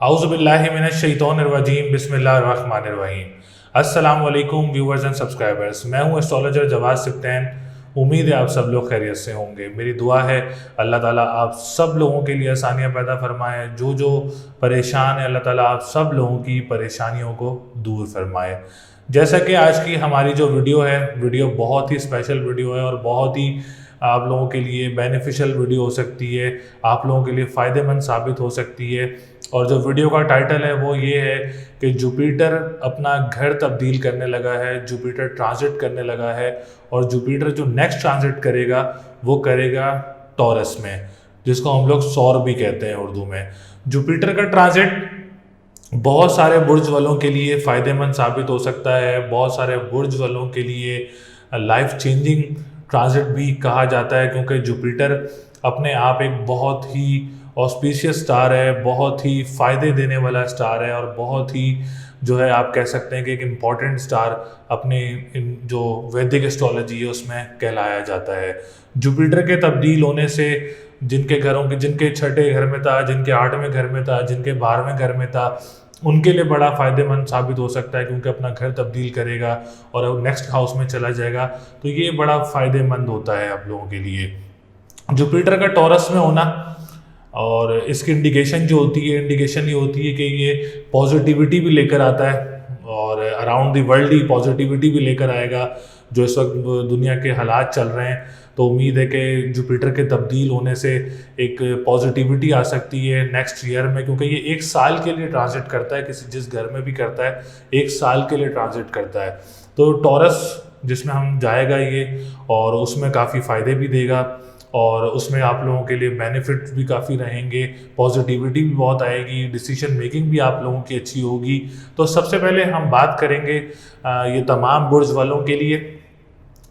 आउज़ुबिल्लाहि मिनश्शैतानिर्रजीम बिस्मिल्लाहिर्रहमानिर्रहीम। अस्सलाम वालेकुम व्यूवर्स एंड सब्सक्राइबर्स। मैं हूं एस्ट्रोलॉजर जवाद सिफ्तैन। उम्मीद है आप सब लोग खैरियत से होंगे। मेरी दुआ है अल्लाह ताला आप सब लोगों के लिए आसानियां पैदा फरमाए। जो जो परेशान है अल्लाह ताला आप सब लोगों की परेशानियों को दूर फरमाए। जैसा कि आज की हमारी जो वीडियो है, वीडियो बहुत ही स्पेशल वीडियो है और बहुत ही आप लोगों के लिए बेनिफिशियल वीडियो हो सकती है, आप लोगों के लिए फ़ायदेमंद साबित हो सकती है। और जो वीडियो का टाइटल है वो ये है कि जुपिटर अपना घर तब्दील करने लगा है, जुपिटर ट्रांजिट करने लगा है और जुपिटर जो नेक्स्ट ट्रांजिट करेगा वो करेगा टॉरस में, जिसको हम लोग सौर भी कहते हैं उर्दू में। जुपिटर का ट्रांजिट बहुत सारे बुर्ज वालों के लिए फ़ायदेमंद साबित हो सकता है, बहुत सारे बुर्ज वालों के लिए लाइफ चेंजिंग ट्रांजिट भी कहा जाता है, क्योंकि जुपिटर अपने आप एक बहुत ही ऑस्पिशियस स्टार है, बहुत ही फ़ायदे देने वाला स्टार है और बहुत ही जो है आप कह सकते हैं कि एक इम्पॉर्टेंट स्टार अपने इन जो वैदिक एस्ट्रोलॉजी है उसमें कहलाया जाता है। जुपिटर के तब्दील होने से जिनके घरों के जिनके छठे घर में था, जिनके आठवें घर में था, जिनके 12वें घर में था, उनके लिए बड़ा फ़ायदेमंद साबित हो सकता है, क्योंकि अपना घर तब्दील करेगा और नेक्स्ट हाउस में चला जाएगा। तो ये बड़ा फ़ायदेमंद होता है आप लोगों के लिए। जुपिटर का टॉरस में होना और इसकी इंडिकेशन जो होती है, इंडिकेशन ये होती है कि ये पॉजिटिविटी भी लेकर आता है और around the world he positivity भी लेकर आएगा। जो इस वक्त दुनिया के हालात चल रहे हैं, तो उम्मीद है कि जुपिटर के तब्दील होने से एक पॉजिटिविटी आ सकती है नेक्स्ट ईयर में, क्योंकि ये एक साल के लिए ट्रांजिट करता है, किसी जिस घर में भी करता है एक साल के लिए ट्रांजिट करता है। तो टॉरस जिसमें हम जाएगा ये, और उसमें काफ़ी फ़ायदे भी देगा और उसमें आप लोगों के लिए बेनिफिट भी काफ़ी रहेंगे, पॉजिटिविटी भी बहुत आएगी, डिसीजन मेकिंग भी आप लोगों की अच्छी होगी। तो सबसे पहले हम बात करेंगे ये तमाम बुर्ज वालों के लिए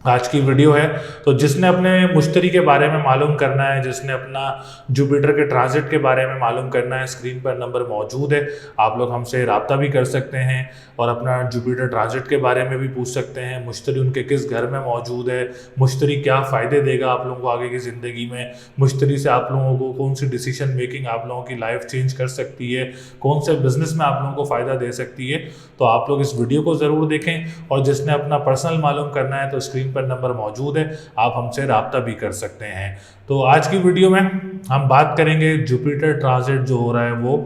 आज की वीडियो है। तो जिसने अपने मुश्तरी के बारे में मालूम करना है, जिसने अपना जुपिटर के ट्रांजिट के बारे में मालूम करना है, स्क्रीन पर नंबर मौजूद है, आप लोग हमसे रब्ता भी कर सकते हैं और अपना जुपिटर ट्रांजिट के बारे में भी पूछ सकते हैं। मुश्तरी उनके किस घर में मौजूद है, मुश्तरी क्या फ़ायदे देगा आप लोगों को आगे की ज़िंदगी में, मुश्तरी से आप लोगों को कौन सी डिसीजन मेकिंग आप लोगों की लाइफ चेंज कर सकती है, कौन से बिजनेस में आप लोगों को फ़ायदा दे सकती है। तो आप लोग इस वीडियो को ज़रूर देखें और जिसने अपना पर्सनल मालूम करना है तो स्क्रीन पर नंबर मौजूद है, आप हमसे रब्ता भी कर सकते हैं। तो आज की वीडियो में हम बात करेंगे जुपिटर ट्रांजिट जो हो रहा है वो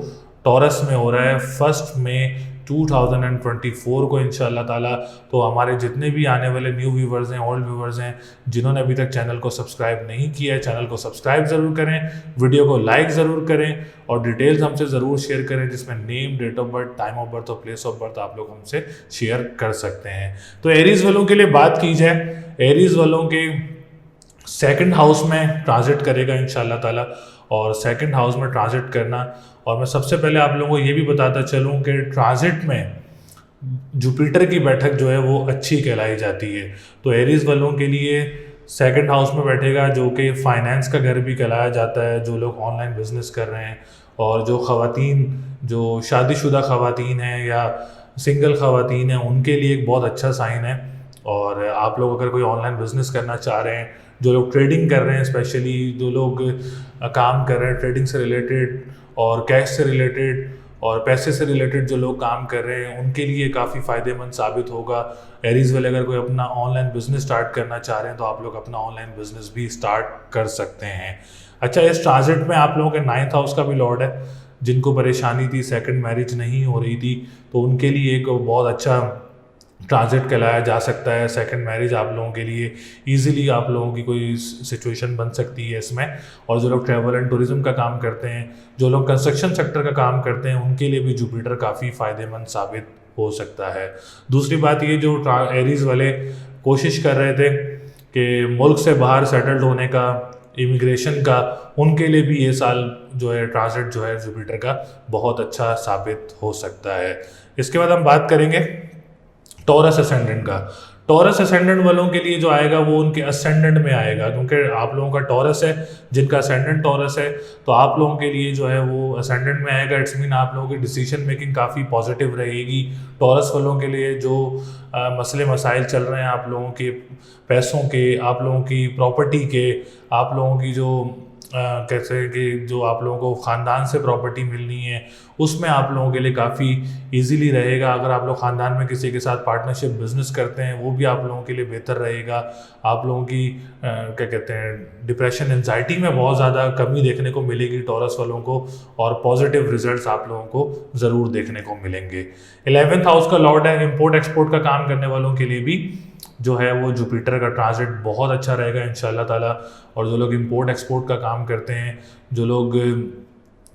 टॉरस में हो रहा है 1 मई 2024 को इंशाल्लाह ताला। तो हमारे जितने भी आने वाले न्यू व्यूवर्स हैं, ओल्ड व्यूवर्स हैं, जिन्होंने अभी तक चैनल को सब्सक्राइब नहीं किया है, चैनल को सब्सक्राइब ज़रूर करें, वीडियो को लाइक ज़रूर करें और डिटेल्स हमसे ज़रूर शेयर करें, जिसमें name, date of birth, time of birth और प्लेस ऑफ बर्थ आप लोग हमसे शेयर कर सकते हैं। तो एरीज वालों के लिए बात की जाए, एरीज वालों के सेकंड हाउस में ट्रांजिट करेगा इंशाल्लाह ताला। और सेकंड हाउस में ट्रांजिट करना, और मैं सबसे पहले आप लोगों को ये भी बताता चलूँ कि ट्रांजिट में जुपिटर की बैठक जो है वो अच्छी कहलाई जाती है। तो एरीज वालों के लिए सेकंड हाउस में बैठेगा, जो कि फाइनेंस का घर भी कहलाया जाता है। जो लोग ऑनलाइन बिजनेस कर रहे हैं और जो ख़वातीन, जो शादीशुदा ख़वातीन हैं या सिंगल ख़वातीन हैं, उनके लिए एक बहुत अच्छा साइन है। और आप लोग अगर कोई ऑनलाइन बिजनेस करना चाह रहे हैं, जो लोग ट्रेडिंग कर रहे हैं, स्पेशली जो लोग काम कर रहे हैं ट्रेडिंग से रिलेटेड और कैश से रिलेटेड और पैसे से रिलेटेड, जो लोग काम कर रहे हैं उनके लिए काफ़ी फ़ायदेमंद साबित होगा। एरीज वाले अगर कोई अपना ऑनलाइन बिजनेस स्टार्ट करना चाह रहे हैं तो आप लोग अपना ऑनलाइन बिजनेस भी स्टार्ट कर सकते हैं। अच्छा, इस ट्रांजिट में आप लोगों के 9th हाउस का भी लॉर्ड है। जिनको परेशानी थी, सेकंड मैरिज नहीं हो रही थी, तो उनके लिए एक बहुत अच्छा ट्रांजिट कहलाया जा सकता है। सेकंड मैरिज आप लोगों के लिए इजीली आप लोगों की कोई सिचुएशन बन सकती है इसमें। और जो लोग ट्रैवल एंड टूरिज्म का काम करते हैं, जो लोग कंस्ट्रक्शन सेक्टर का काम करते हैं, उनके लिए भी जुपिटर काफ़ी फ़ायदेमंद साबित हो सकता है। दूसरी बात ये, जो एरीज वाले कोशिश कर रहे थे कि मुल्क से बाहर सेटल्ड होने का, इमिग्रेशन का, उनके लिए भी ये साल जो है ट्रांजिट जो है जुपिटर का बहुत अच्छा साबित हो सकता है। इसके बाद हम बात करेंगे टॉरस असेंडेंट का। टॉरस असेंडेंट वालों के लिए जो आएगा वो उनके असेंडेंट में आएगा, क्योंकि आप लोगों का टॉरस है, जिनका असेंडेंट टॉरस है, तो आप लोगों के लिए जो है वो असेंडेंट में आएगा। इट्स मीन आप लोगों की डिसीजन मेकिंग काफ़ी पॉजिटिव रहेगी। टॉरस वालों के लिए जो मसले मसाइल चल रहे हैं, आप लोगों के पैसों के, आप लोगों की प्रॉपर्टी के, आप लोगों की जो कैसे कि जो आप लोगों को ख़ानदान से प्रॉपर्टी मिलनी है उसमें आप लोगों के लिए काफ़ी इजीली रहेगा। अगर आप लोग ख़ानदान में किसी के साथ पार्टनरशिप बिजनेस करते हैं वो भी आप लोगों के लिए बेहतर रहेगा। आप लोगों की क्या कहते हैं डिप्रेशन एंजाइटी में बहुत ज़्यादा कमी देखने को मिलेगी टॉरस वालों को, और पॉजिटिव रिजल्ट्स आप लोगों को ज़रूर देखने को मिलेंगे। 11th हाउस का लॉर्ड है इम्पोर्ट एक्सपोर्ट का काम करने वालों के लिए भी जो है वो जुपिटर का ट्रांजिट बहुत अच्छा रहेगा इंशाल्लाह ताला। और जो लोग इंपोर्ट एक्सपोर्ट का काम करते हैं, जो लोग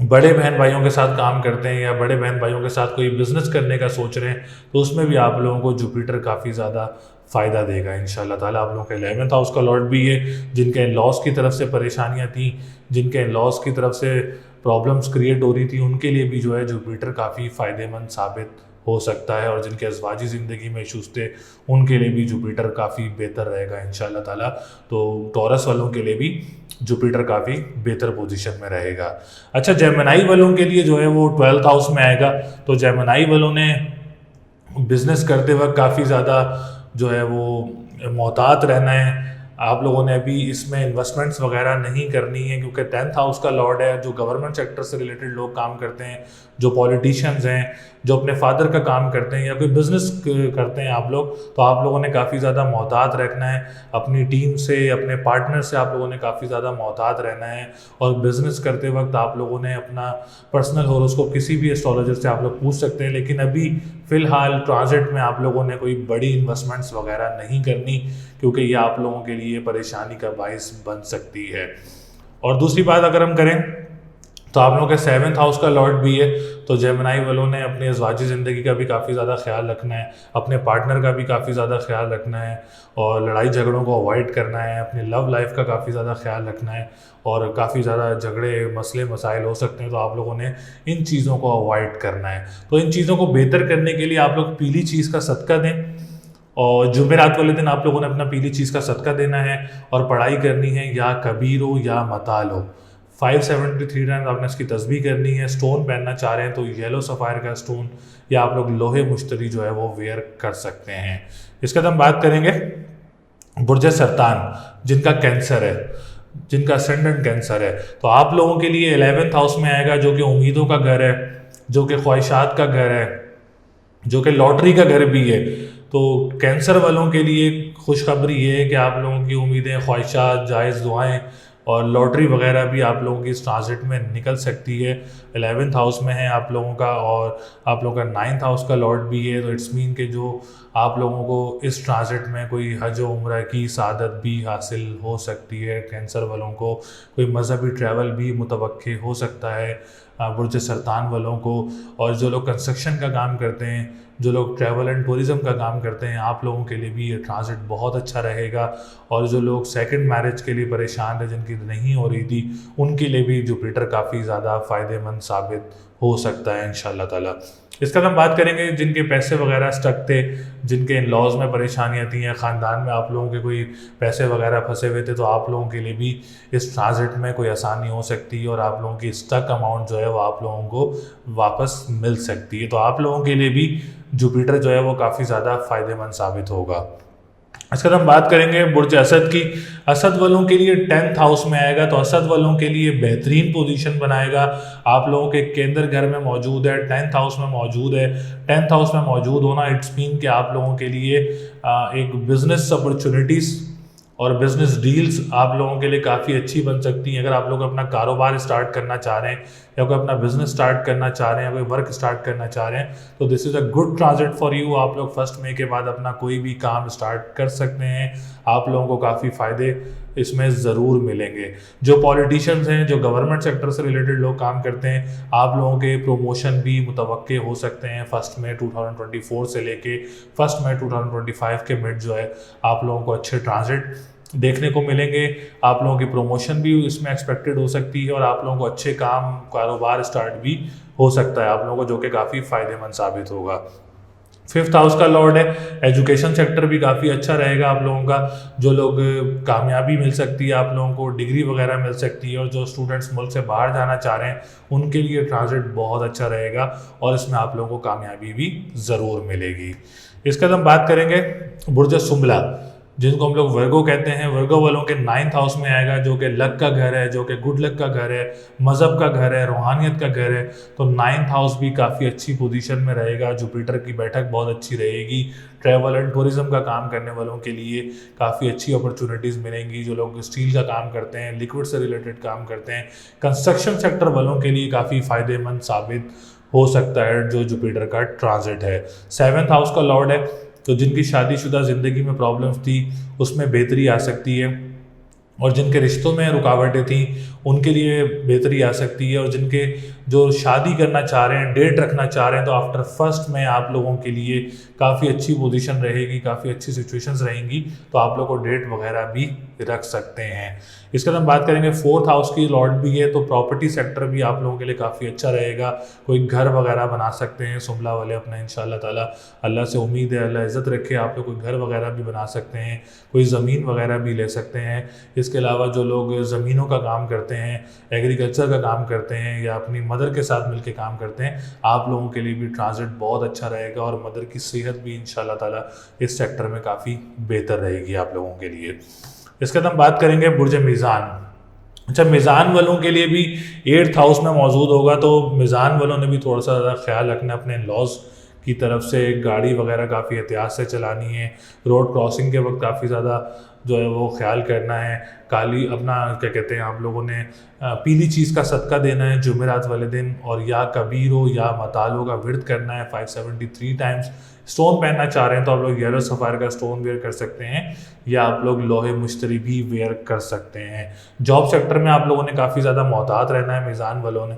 बड़े बहन भाइयों के साथ काम करते हैं या बड़े बहन भाइयों के साथ कोई बिजनेस करने का सोच रहे हैं, तो उसमें भी आप लोगों को जुपिटर काफ़ी ज़्यादा फ़ायदा देगा इंशाल्लाह ताला। आप लोगों का 11th हाउस का लॉर्ड भी है, जिनके इन लॉस की तरफ से परेशानियाँ थी, जिनके इन लॉस की तरफ से प्रॉब्लम्स क्रिएट हो रही थी, उनके लिए भी जो है जुपिटर काफ़ी फ़ायदेमंद साबित हो सकता है। और जिनके अज़वाजी ज़िंदगी में इशूज़ थे उनके लिए भी जुपिटर काफ़ी बेहतर रहेगा इंशाल्लाह ताला। तो टॉरस वालों के लिए भी जुपिटर काफ़ी बेहतर पोजीशन में रहेगा। अच्छा, जेमिनी वालों के लिए जो है वो 12th हाउस में आएगा। तो जेमिनी वालों ने बिज़नेस करते वक्त काफ़ी ज़्यादा जो है वो मोहतात रहना है। आप लोगों ने अभी इसमें इन्वेस्टमेंट्स वगैरह नहीं करनी है, क्योंकि 10th हाउस का लॉर्ड है। जो गवर्नमेंट सेक्टर से रिलेटेड लोग काम करते हैं, जो पॉलिटिशियंस हैं, जो अपने फादर का काम करते हैं या कोई बिजनेस करते हैं आप लोग, तो आप लोगों ने काफ़ी ज़्यादा मोहतात रखना है अपनी टीम से, अपने पार्टनर से आप लोगों ने काफ़ी ज़्यादा मोहतात रहना है। और बिज़नेस करते वक्त आप लोगों ने अपना पर्सनल हॉरोस्कोप किसी भी एस्ट्रोलॉजर से आप लोग पूछ सकते हैं, लेकिन अभी फ़िलहाल ट्रांजिट में आप लोगों ने कोई बड़ी इन्वेस्टमेंट्स वगैरह नहीं करनी, क्योंकि ये आप लोगों के लिए परेशानी का बायस बन सकती है। और दूसरी बात अगर हम करें तो आप लोगों के 7th हाउस का लॉर्ड भी है। तो जेमिनी वालों ने अपनी अज़वाजी ज़िंदगी का भी काफ़ी ज़्यादा ख्याल रखना है, अपने पार्टनर का भी काफ़ी ज़्यादा ख्याल रखना है, और लड़ाई झगड़ों को अवॉइड करना है, अपनी लव लाइफ का काफ़ी ज़्यादा ख्याल रखना है। और काफ़ी ज़्यादा झगड़े मसले मसाइल हो सकते हैं, तो आप लोगों ने इन चीज़ों को अवॉइड करना है। तो इन चीज़ों को बेहतर करने के लिए आप लोग पीली चीज़ का सदका दें, और जुमेरात वाले दिन आप लोगों ने अपना पीली चीज़ का सदका देना है, और पढ़ाई करनी है या कबीर हो या मताल हो। 573 टाइम्स आपने इसकी तस्बीह करनी है। स्टोन पहनना चाह रहे हैं तो येलो सफ़ायर का स्टोन या आप लोग लोहे मुश्तरी जो है वो वेयर कर सकते हैं। इसके बाद हम बात करेंगे बुर्ज सरतान, जिनका कैंसर है, जिनका असेंडेंट कैंसर है। तो आप लोगों के लिए 11th हाउस में आएगा, जो कि उम्मीदों का घर है, जो कि ख्वाहिशात का घर है, जो कि लॉटरी का घर भी है। तो कैंसर वालों के लिए खुशखबरी ये है कि आप लोगों की उम्मीदें, ख्वाहिशात, जायज़ दुआएं और लॉटरी वगैरह भी आप लोगों की इस ट्रांजिट में निकल सकती है। 11th हाउस में है आप लोगों का, और आप लोगों का 9th हाउस का लॉर्ड भी है। तो इट्स मीन कि जो आप लोगों को इस ट्रांजिट में कोई हज उम्रा की सादत भी हासिल हो सकती है। कैंसर वालों को कोई मजहबी ट्रैवल भी मुतवक्के हो सकता है बुर्ज सरतान वालों को। और जो लोग कंस्ट्रक्शन का काम करते हैं, जो लोग ट्रैवल एंड टूरिज़म का काम करते हैं, आप लोगों के लिए भी ये ट्रांजिट बहुत अच्छा रहेगा। और जो लोग सेकंड मैरिज के लिए परेशान है, जिनकी नहीं हो रही थी, उनके लिए भी जुपिटर काफ़ी ज़्यादा फ़ायदेमंद साबित हो सकता है इंशाल्लाह ताला। इसका हम बात करेंगे जिनके पैसे वगैरह स्टक थे, जिनके इन लॉज में परेशानियाँ थी, या ख़ानदान में आप लोगों के कोई पैसे वगैरह फंसे हुए थे, तो आप लोगों के लिए भी इस ट्रांजिट में कोई आसानी हो सकती है, और आप लोगों की स्टक अमाउंट जो है वो आप लोगों को वापस मिल सकती है। तो आप लोगों के लिए भी जुपिटर जो है वो काफ़ी ज़्यादा फ़ायदेमंद साबित होगा। इसके बाद हम बात करेंगे बुर्ज असद की। असद वालों के लिए 10th हाउस में आएगा, तो असद वालों के लिए बेहतरीन पोजीशन बनाएगा। आप लोगों के केंद्र घर में मौजूद है, 10th हाउस में मौजूद है। 10th हाउस में मौजूद होना इट्स मीन कि आप लोगों के लिए एक बिजनेस अपॉर्चुनिटीज़ और बिजनेस डील्स आप लोगों के लिए काफ़ी अच्छी बन सकती हैं। अगर आप लोग अपना कारोबार स्टार्ट करना चाह रहे हैं, या कोई अपना बिजनेस स्टार्ट करना चाह रहे हैं, या कोई वर्क स्टार्ट करना चाह रहे हैं, तो this is a good transit for you. आप लोग 1 मई के बाद अपना कोई भी काम स्टार्ट कर सकते हैं। आप लोगों को काफ़ी फ़ायदे इसमें ज़रूर मिलेंगे। जो पॉलिटिशियंस हैं, जो गवर्नमेंट सेक्टर से रिलेटेड लोग काम करते हैं, आप लोगों के प्रमोशन भी मुतवक्के हो सकते हैं 1 मई 2024 से लेके 1 मई 2025 के मिड जो है आप लोगों को अच्छे ट्रांजिट देखने को मिलेंगे। आप लोगों की प्रमोशन भी इसमें एक्सपेक्टेड हो सकती है, और आप लोगों को अच्छे काम कारोबार स्टार्ट भी हो सकता है आप लोगों को, जो कि काफ़ी फ़ायदेमंद साबित होगा। 5th हाउस का लॉर्ड है, एजुकेशन सेक्टर भी काफ़ी अच्छा रहेगा आप लोगों का। जो लोग कामयाबी मिल सकती है, आप लोगों को डिग्री वगैरह मिल सकती है, और जो स्टूडेंट्स मुल्क से बाहर जाना चाह रहे हैं उनके लिए ट्रांजिट बहुत अच्छा रहेगा, और इसमें आप लोगों को कामयाबी भी ज़रूर मिलेगी। इसके बाद हम बात करेंगे बुर्ज सुमला। जिनको हम लोग वर्गो कहते हैं। वर्गो वालों के 9th हाउस में आएगा, जो कि लक का घर है, जो कि गुड लक का घर है, मज़हब का घर है, रूहानियत का घर है। तो 9th हाउस भी काफ़ी अच्छी पोजीशन में रहेगा। जुपिटर की बैठक बहुत अच्छी रहेगी। ट्रैवल एंड टूरिज्म का काम करने वालों के लिए काफ़ी अच्छी अपॉर्चुनिटीज़ मिलेंगी। जो लोग स्टील का काम करते हैं, लिक्विड से रिलेटेड काम करते हैं, कंस्ट्रक्शन सेक्टर वालों के लिए काफ़ी फ़ायदेमंद साबित हो सकता है जो जुपिटर का ट्रांजिट है। 7th हाउस का लॉर्ड है, तो जिनकी शादीशुदा ज़िंदगी में प्रॉब्लम्स थी उसमें बेहतरी आ सकती है, और जिनके रिश्तों में रुकावटें थी उनके लिए बेहतरी आ सकती है, और जिनके जो शादी करना चाह रहे हैं, डेट रखना चाह रहे हैं, तो आफ्टर फर्स्ट में आप लोगों के लिए काफ़ी अच्छी पोजीशन रहेगी, काफ़ी अच्छी सिचुएशंस रहेंगी, तो आप लोग को डेट वगैरह भी रख सकते हैं। इसके बाद हम बात करेंगे 4th हाउस की लॉर्ड भी है, तो प्रॉपर्टी सेक्टर भी आप लोगों के लिए काफ़ी अच्छा रहेगा। कोई घर वगैरह बना सकते हैं सुमला वाले अपना, इंशाल्लाह ताला। अल्लाह से उम्मीद है, अल्लाह इज़्ज़त रखे, आप लोग कोई घर वगैरह भी बना सकते हैं, कोई ज़मीन वगैरह भी ले सकते हैं। इसके अलावा जो लोग ज़मीनों का काम करते हैं, एग्रीकल्चर का काम करते हैं, या अपनी मदर के साथ मिलकर काम करते हैं, आप लोगों के लिए भी ट्रांजिट बहुत अच्छा रहेगा, और मदर की सेहत भी इंशाल्लाह ताला इस सेक्टर में काफ़ी बेहतर रहेगी आप लोगों के लिए। इसके बाद हम बात करेंगे बुर्ज मीज़ान। अच्छा, मीज़ान वालों के लिए भी 8th हाउस में मौजूद होगा, तो मीज़ान वालों ने भी थोड़ा सा ज़्यादा ख्याल रखना अपने लॉज की तरफ से। गाड़ी वगैरह काफ़ी एहतियात से चलानी है, रोड क्रॉसिंग के वक्त काफ़ी ज़्यादा जो है वो ख्याल करना है। काली अपना क्या कहते हैं आप लोगों ने पीली चीज़ का सदका देना है जुमेरात वाले दिन, और या कबीरो या मतालो का विर्द करना है 573 टाइम्स। स्टोन पहनना चाह रहे हैं तो आप लोग येलो सफ़ायर का स्टोन वेयर कर सकते हैं, या आप लोग लोहे मुश्तरी भी वेयर कर सकते हैं। जॉब सेक्टर में आप लोगों ने काफ़ी ज़्यादा मोहतात रहना है मीज़ान वालों ने,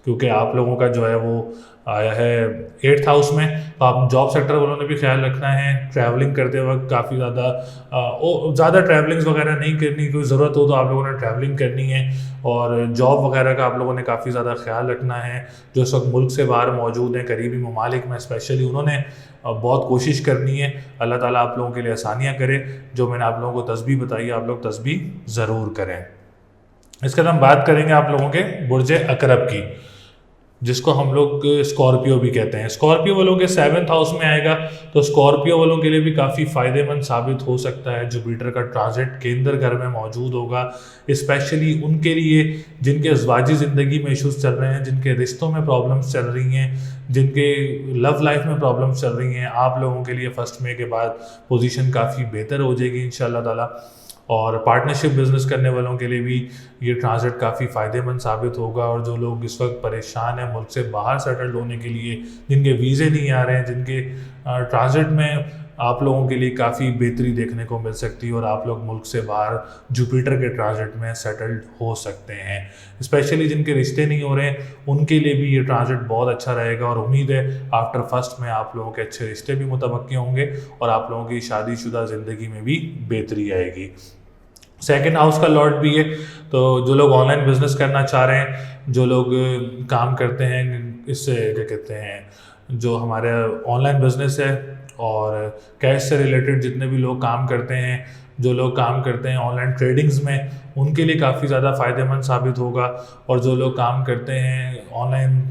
क्योंकि आप लोगों का जो है वो आया है 8th हाउस में, तो आप जॉब सेक्टर वालों ने भी ख्याल रखना है। ट्रैवलिंग करते वक्त काफ़ी ज़्यादा ट्रैवलिंग्स वगैरह नहीं करनी, कोई ज़रूरत हो तो आप लोगों ने ट्रैवलिंग करनी है, और जॉब वगैरह का आप लोगों ने काफ़ी ज़्यादा ख्याल रखना है। जो इस वक्त मुल्क से बाहर मौजूद हैं, करीबी ममालिक में स्पेशली, उन्होंने बहुत कोशिश करनी है। अल्लाह ताला आप लोगों के लिए आसानियाँ करे। जो मैंने आप लोगों को तस्बीह बताई है, आप लोग तस्बीह ज़रूर करें। इसके बाद हम बात करेंगे आप लोगों के बुर्ज अकरब की, जिसको हम लोग स्कॉर्पियो भी कहते हैं। स्कॉर्पियो वालों के 7th हाउस में आएगा, तो स्कॉर्पियो वालों के लिए भी काफ़ी फ़ायदेमंद साबित हो सकता है। जुपिटर का ट्रांजिट केंद्र घर में मौजूद होगा, स्पेशली उनके लिए जिनके अज़वाजी ज़िंदगी में इश्यूज़ चल रहे हैं, जिनके रिश्तों में प्रॉब्लम्स चल रही हैं, जिनके लव लाइफ में प्रॉब्लम्स चल रही हैं। आप लोगों के लिए 1 मई के बाद पोजीशन काफ़ी बेहतर हो जाएगी इंशाल्लाह ताला। और पार्टनरशिप बिजनेस करने वालों के लिए भी ये ट्रांजिट काफ़ी फ़ायदेमंद साबित होगा। और जो लोग इस वक्त परेशान हैं मुल्क से बाहर सेटल्ड होने के लिए, जिनके वीज़े नहीं आ रहे हैं, जिनके ट्रांजिट में आप लोगों के लिए काफ़ी बेहतरी देखने को मिल सकती है, और आप लोग मुल्क से बाहर जुपिटर के ट्रांजिट में सेटल्ड हो सकते हैं। स्पेशली जिनके रिश्ते नहीं हो रहे हैं उनके लिए भी ये ट्रांजिट बहुत अच्छा रहेगा, और उम्मीद है आफ्टर फर्स्ट में आप लोगों के अच्छे रिश्ते भी मुतवक्की होंगे, और आप लोगों की शादीशुदा ज़िंदगी में भी बेहतरी आएगी। 2nd हाउस का लॉर्ड भी है, तो जो लोग ऑनलाइन बिजनेस करना चाह रहे हैं, जो लोग काम करते हैं इससे क्या कहते हैं, जो हमारे ऑनलाइन बिजनेस है और कैश से रिलेटेड जितने भी लोग काम करते हैं, जो लोग काम करते हैं ऑनलाइन ट्रेडिंग्स में, उनके लिए काफ़ी ज़्यादा फ़ायदेमंद साबित होगा। और जो लोग काम करते हैं ऑनलाइन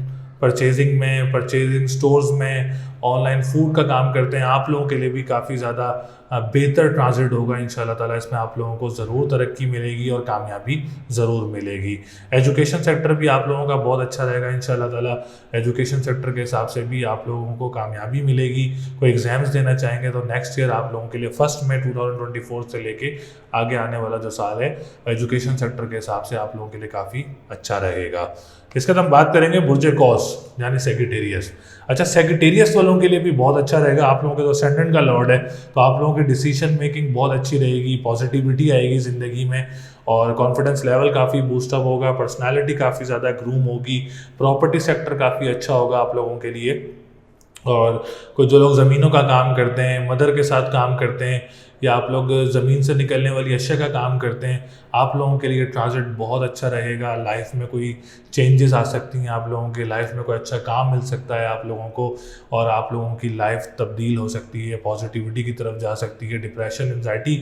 परचेजिंग में, परचेजिंग स्टोर्स में, ऑनलाइन फूड का काम करते हैं, आप लोगों के लिए भी काफ़ी ज़्यादा बेहतर ट्रांजिट होगा इंशाल्लाह ताला। इसमें आप लोगों को ज़रूर तरक्की मिलेगी और कामयाबी ज़रूर मिलेगी। एजुकेशन सेक्टर भी आप लोगों का बहुत अच्छा रहेगा इंशाल्लाह ताला। एजुकेशन सेक्टर के हिसाब से भी आप लोगों को कामयाबी मिलेगी। कोई एग्ज़ाम्स देना चाहेंगे तो नेक्स्ट ईयर आप लोगों के लिए 1 मई 2024 से लेके आगे आने वाला जो साल है एजुकेशन सेक्टर के हिसाब से आप लोगों के लिए काफ़ी अच्छा रहेगा। इसके बाद हम बात करेंगे बुर्ज कौस यानी सेक्रेटेरियस। अच्छा, सेक्रेटेरियस वालों के लिए भी बहुत अच्छा रहेगा। आप लोगों के तो असेंडेंट का लॉर्ड है, तो आप लोगों की डिसीजन मेकिंग बहुत अच्छी रहेगी, पॉजिटिविटी आएगी ज़िंदगी में, और कॉन्फिडेंस लेवल काफ़ी बूस्टअप होगा, पर्सनालिटी काफ़ी ज़्यादा ग्रूम होगी, प्रॉपर्टी सेक्टर काफ़ी अच्छा होगा आप लोगों के लिए। और कुछ जो लोग ज़मीनों का काम करते हैं, मदर के साथ काम करते हैं, या आप लोग ज़मीन से निकलने वाली अशिया का काम करते हैं, आप लोगों के लिए ट्रांजिट बहुत अच्छा रहेगा। लाइफ में कोई चेंजेस आ सकती हैं, आप लोगों की लाइफ में कोई अच्छा काम मिल सकता है आप लोगों को, और आप लोगों की लाइफ तब्दील हो सकती है, पॉजिटिविटी की तरफ जा सकती है। डिप्रेशन, एंजाइटी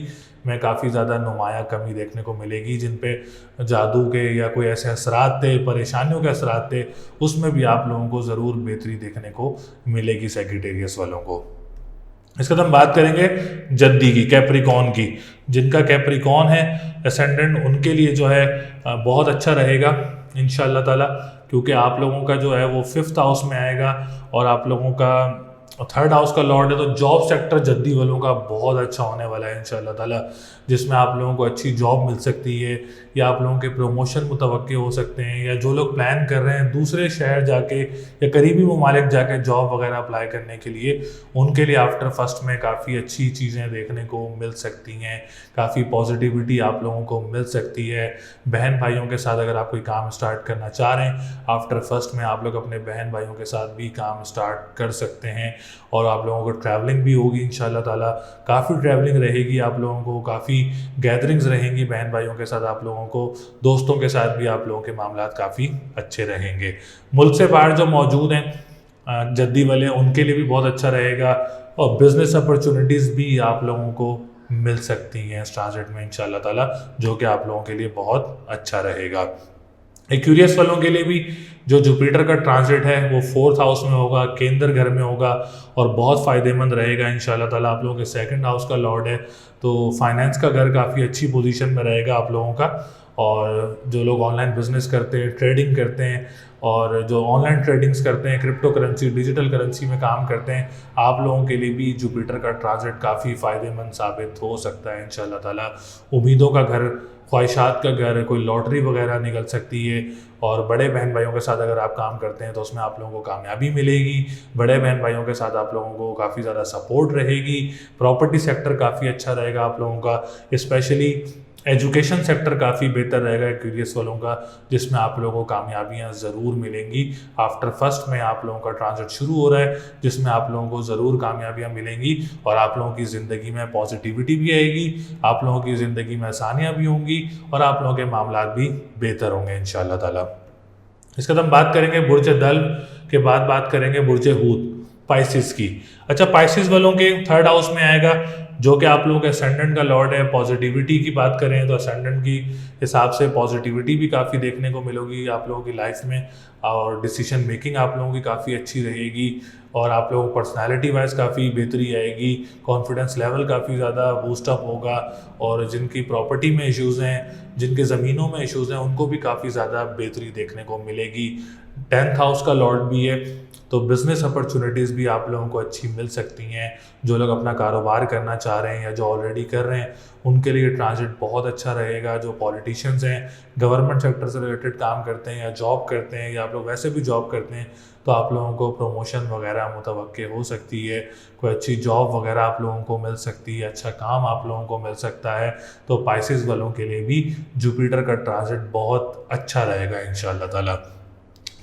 में काफ़ी ज़्यादा नुमाया कमी देखने को मिलेगी। जिन पे जादू के या कोई ऐसे असरात थे, परेशानियों के असरात थे, उसमें भी आप लोगों को ज़रूर बेहतरी देखने को मिलेगी सेक्रेटेरियस वालों को। इसके बाद हम बात करेंगे जद्दी की, कैप्रिकॉन की। जिनका कैप्रिकॉन है असेंडेंट, उनके लिए जो है बहुत अच्छा रहेगा इंशाल्लाह ताला, क्योंकि आप लोगों का जो है वो 5th हाउस में आएगा और आप लोगों का 3rd हाउस का लॉर्ड है। तो जॉब सेक्टर जद्दी वालों का बहुत अच्छा होने वाला है इंशाल्लाह ताला, जिसमें आप लोगों को अच्छी जॉब मिल सकती है, या आप लोगों के प्रमोशन मुतवक्के हो सकते हैं, या जो लोग प्लान कर रहे हैं दूसरे शहर जाके या करीबी ममालिक जाके जॉब वगैरह अप्लाई करने के लिए, उनके लिए आफ्टर फर्स्ट में काफ़ी अच्छी चीज़ें देखने को मिल सकती हैं, काफ़ी पॉजिटिविटी आप लोगों को मिल सकती है। बहन भाइयों के साथ अगर आप कोई काम स्टार्ट करना चाह रहे हैं आफ्टर फर्स्ट में, आप लोग अपने बहन भाइयों के साथ भी काम स्टार्ट कर सकते हैं। और आप लोगों को ट्रैवलिंग भी होगी इंशाल्लाह ताला, काफ़ी ट्रैवलिंग रहेगी आप लोगों को, काफ़ी गैदरिंग्स रहेंगी बहन भाइयों के साथ आप लोगों को, दोस्तों के साथ भी आप लोगों के मामलात काफ़ी अच्छे रहेंगे। मुल्क से बाहर जो मौजूद हैं जद्दी वाले, उनके लिए भी बहुत अच्छा रहेगा, और बिजनेस अपॉर्चुनिटीज़ भी आप लोगों को मिल सकती हैं इस ट्रांजिट में इंशाल्लाह ताला, जो कि आप लोगों के लिए बहुत अच्छा रहेगा। एक्यूरियस वालों के लिए भी जो जुपिटर का ट्रांजिट है वो 4th हाउस में होगा, केंद्र घर में होगा, और बहुत फ़ायदेमंद रहेगा इंशाल्लाह ताला। आप लोगों के 2nd हाउस का लॉर्ड है, तो फाइनेंस का घर काफ़ी अच्छी पोजीशन में रहेगा आप लोगों का। और जो लोग ऑनलाइन बिजनेस करते हैं, ट्रेडिंग करते हैं, और जो ऑनलाइन ट्रेडिंग्स करते हैं, क्रिप्टो करेंसी, डिजिटल करेंसी में काम करते हैं, आप लोगों के लिए भी जुपिटर का ट्रांजिट काफ़ी फ़ायदेमंद साबित हो सकता है इंशाल्लाह ताला। उम्मीदों का घर, ख्वाहिशात का घर, कोई लॉटरी वगैरह निकल सकती है, और बड़े बहन भाइयों के साथ अगर आप काम करते हैं तो उसमें आप लोगों को कामयाबी मिलेगी। बड़े बहन भाइयों के साथ आप लोगों को काफ़ी ज़्यादा सपोर्ट रहेगी। प्रॉपर्टी सेक्टर काफ़ी अच्छा रहेगा आप लोगों का, स्पेशली एजुकेशन सेक्टर काफ़ी बेहतर रहेगा एक्यूरियस वालों का, जिसमें आप लोगों को कामयाबियाँ ज़रूर मिलेंगी। आफ्टर फर्स्ट में आप लोगों का ट्रांजिट शुरू हो रहा है, जिसमें आप लोगों को ज़रूर कामयाबियाँ मिलेंगी, और आप लोगों की ज़िंदगी में पॉजिटिविटी भी आएगी, आप लोगों की ज़िंदगी में आसानियाँ भी होंगी, और आप लोगों के मामलात भी बेहतर होंगे इंशाल्लाह ताला। इसके बाद हम बात करेंगे बुर्ज दल के बाद बात करेंगे बुर्ज हूत, पाइसिस की। अच्छा, पाइसिस वालों के 3rd हाउस में आएगा, जो कि आप लोगों के असेंडेंट का लॉर्ड है। पॉजिटिविटी की बात करें तो असेंडेंट की हिसाब से पॉजिटिविटी भी काफ़ी देखने को मिलेगी आप लोगों की लाइफ में, और डिसीजन मेकिंग आप लोगों की काफ़ी अच्छी रहेगी, और आप लोगों को पर्सनालिटी वाइज काफ़ी बेहतरी आएगी, कॉन्फिडेंस लेवल काफ़ी ज़्यादा बूस्टअप होगा, और जिनकी प्रॉपर्टी में इश्यूज़ हैं, जिनके ज़मीनों में इश्यूज़ हैं, उनको भी काफ़ी ज़्यादा बेहतरी देखने को मिलेगी। 10th हाउस का लॉर्ड भी है, तो बिज़नेस अपॉर्चुनिटीज़ भी आप लोगों को अच्छी मिल सकती हैं। जो लोग अपना कारोबार करना चाह रहे हैं या जो ऑलरेडी कर रहे हैं, उनके लिए ट्रांजिट बहुत अच्छा रहेगा। जो पॉलिटिशियंस हैं, गवर्नमेंट सेक्टर से रिलेटेड काम करते हैं या जॉब करते हैं, या आप लोग वैसे भी जॉब करते हैं, तो आप लोगों को प्रमोशन वगैरह मुतवक्के हो सकती है, कोई अच्छी जॉब वगैरह आप लोगों को मिल सकती है, अच्छा काम आप लोगों को मिल सकता है। तो पाइसिस वालों के लिए भी जुपिटर का ट्रांजिट बहुत अच्छा रहेगा इंशाल्लाह ताला।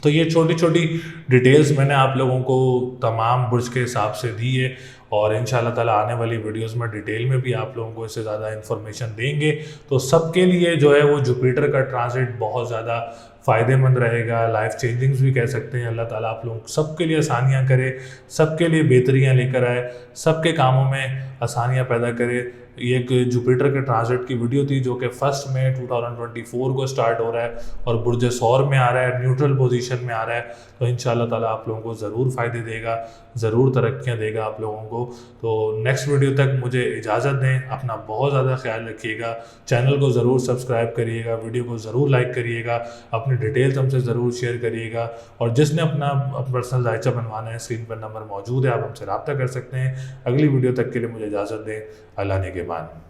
तो ये छोटी छोटी डिटेल्स मैंने आप लोगों को तमाम बुर्ज के हिसाब से दी है, और इंशाल्लाह ताला आने वाली वीडियोस में डिटेल में भी आप लोगों को इससे ज़्यादा इन्फॉर्मेशन देंगे। तो सबके लिए जो है वो जुपिटर का ट्रांजिट बहुत ज़्यादा फ़ायदेमंद रहेगा, लाइफ चेंजिंग्स भी कह सकते हैं। अल्लाह ताला आप लोग सबके लिए आसानियाँ करे, सबके लिए बेहतरियाँ लेकर आए, सबके कामों में आसानियाँ पैदा करे। ये एक जुपिटर के ट्रांजिट की वीडियो थी, जो कि 1 मई 2024 को स्टार्ट हो रहा है, और बुर्ज सौर में आ रहा है, न्यूट्रल पोजीशन में आ रहा है। तो इंशाल्लाह ताला आप लोगों को ज़रूर फ़ायदे देगा, ज़रूर तरक्कियाँ देगा आप लोगों को। तो नेक्स्ट वीडियो तक मुझे इजाज़त दें, अपना बहुत ज़्यादा ख्याल रखिएगा, चैनल को ज़रूर सब्सक्राइब करिएगा, वीडियो को ज़रूर लाइक करिएगा, अपनी डिटेल्स हमसे ज़रूर शेयर करिएगा, और जिसने अपना पर्सनल जायचा बनवाना है, स्क्रीन पर नंबर मौजूद है, आप हमसे रब्ता कर सकते हैं। अगली वीडियो तक के लिए मुझे इजाज़त दें। अल्लाह ने के बाद।